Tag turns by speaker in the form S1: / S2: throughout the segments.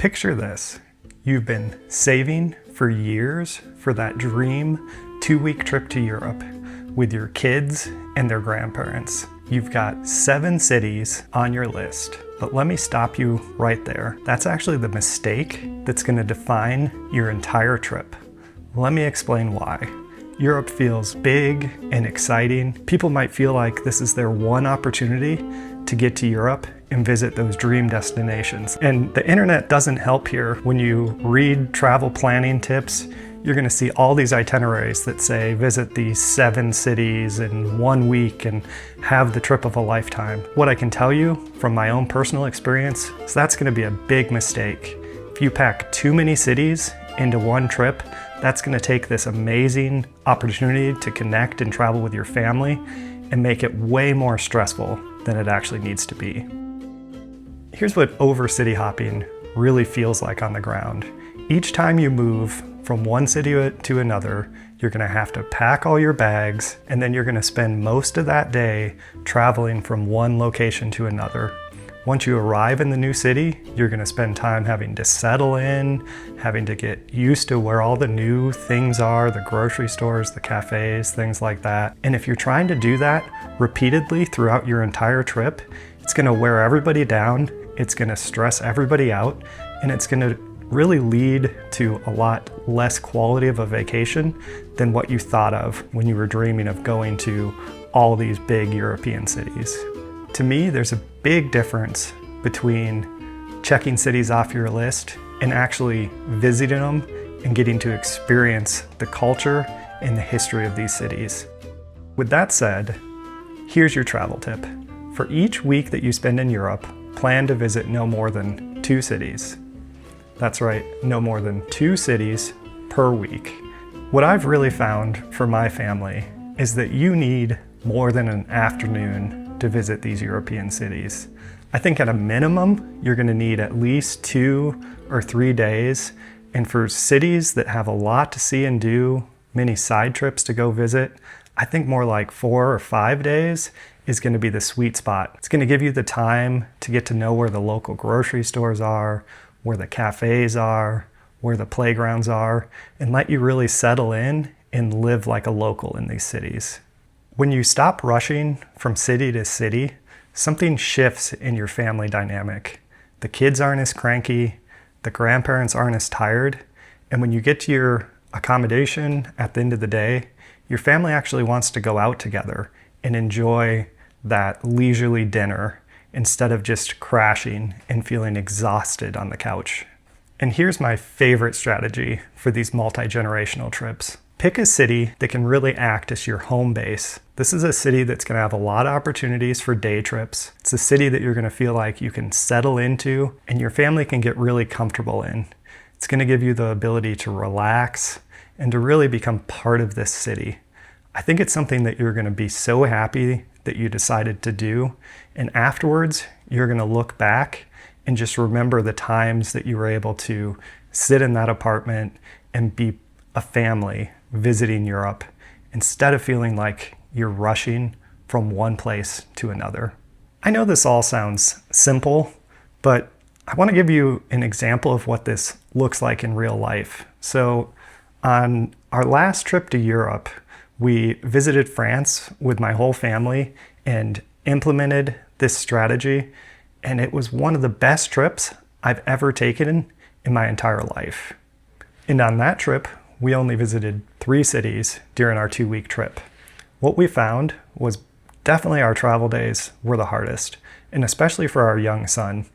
S1: Picture this. You've been saving for years for that dream 2-week trip to Europe with your kids and their grandparents. You've got 7 cities on your list, but let me stop you right there. That's actually the mistake that's going to define your entire trip. Let me explain why. Europe feels big and exciting. People might feel like this is their one opportunity to get to Europe and visit those dream destinations. And the internet doesn't help here. When you read travel planning tips, you're gonna see all these itineraries that say visit these 7 cities in 1 week and have the trip of a lifetime. What I can tell you from my own personal experience is that's gonna be a big mistake. If you pack too many cities into one trip, that's gonna take this amazing opportunity to connect and travel with your family and make it way more stressful than it actually needs to be. Here's what over city hopping really feels like on the ground. Each time you move from one city to another, you're gonna have to pack all your bags, and then you're gonna spend most of that day traveling from one location to another. Once you arrive in the new city, you're gonna spend time having to settle in, having to get used to where all the new things are, the grocery stores, the cafes, things like that. And if you're trying to do that repeatedly throughout your entire trip, it's gonna wear everybody down, it's gonna stress everybody out, and it's gonna really lead to a lot less quality of a vacation than what you thought of when you were dreaming of going to all these big European cities. To me, there's a big difference between checking cities off your list and actually visiting them and getting to experience the culture and the history of these cities. With that said, here's your travel tip. For each week that you spend in Europe, plan to visit no more than 2 cities. That's right, no more than 2 cities per week. What I've really found for my family is that you need more than an afternoon to visit these European cities. I think at a minimum, you're gonna need at least 2 or 3 days. And for cities that have a lot to see and do, many side trips to go visit, I think more like 4 or 5 days is gonna be the sweet spot. It's gonna give you the time to get to know where the local grocery stores are, where the cafes are, where the playgrounds are, and let you really settle in and live like a local in these cities. When you stop rushing from city to city, something shifts in your family dynamic. The kids aren't as cranky, the grandparents aren't as tired, and when you get to your accommodation at the end of the day, your family actually wants to go out together and enjoy that leisurely dinner instead of just crashing and feeling exhausted on the couch. And here's my favorite strategy for these multi-generational trips. Pick a city that can really act as your home base. This is a city that's gonna have a lot of opportunities for day trips. It's a city that you're gonna feel like you can settle into and your family can get really comfortable in. It's gonna give you the ability to relax and to really become part of this city. I think it's something that you're gonna be so happy that you decided to do. And afterwards, you're gonna look back and just remember the times that you were able to sit in that apartment and be a family visiting Europe instead of feeling like you're rushing from one place to another. I know this all sounds simple, but I want to give you an example of what this looks like in real life. So on our last trip to Europe, we visited France with my whole family and implemented this strategy, and it was one of the best trips I've ever taken in my entire life. And on that trip, we only visited 3 cities during our 2-week trip. What we found was definitely our travel days were the hardest, and especially for our young son.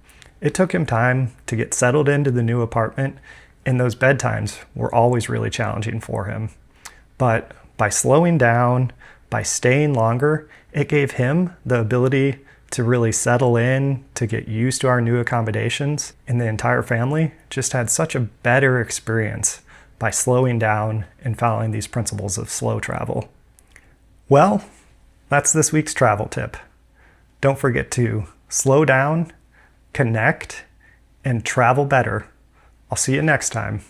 S1: It took him time to get settled into the new apartment, and those bedtimes were always really challenging for him. But by slowing down, by staying longer, it gave him the ability to really settle in, to get used to our new accommodations, and the entire family just had such a better experience by slowing down and following these principles of slow travel. Well, that's this week's travel tip. Don't forget to slow down, connect, and travel better. I'll see you next time.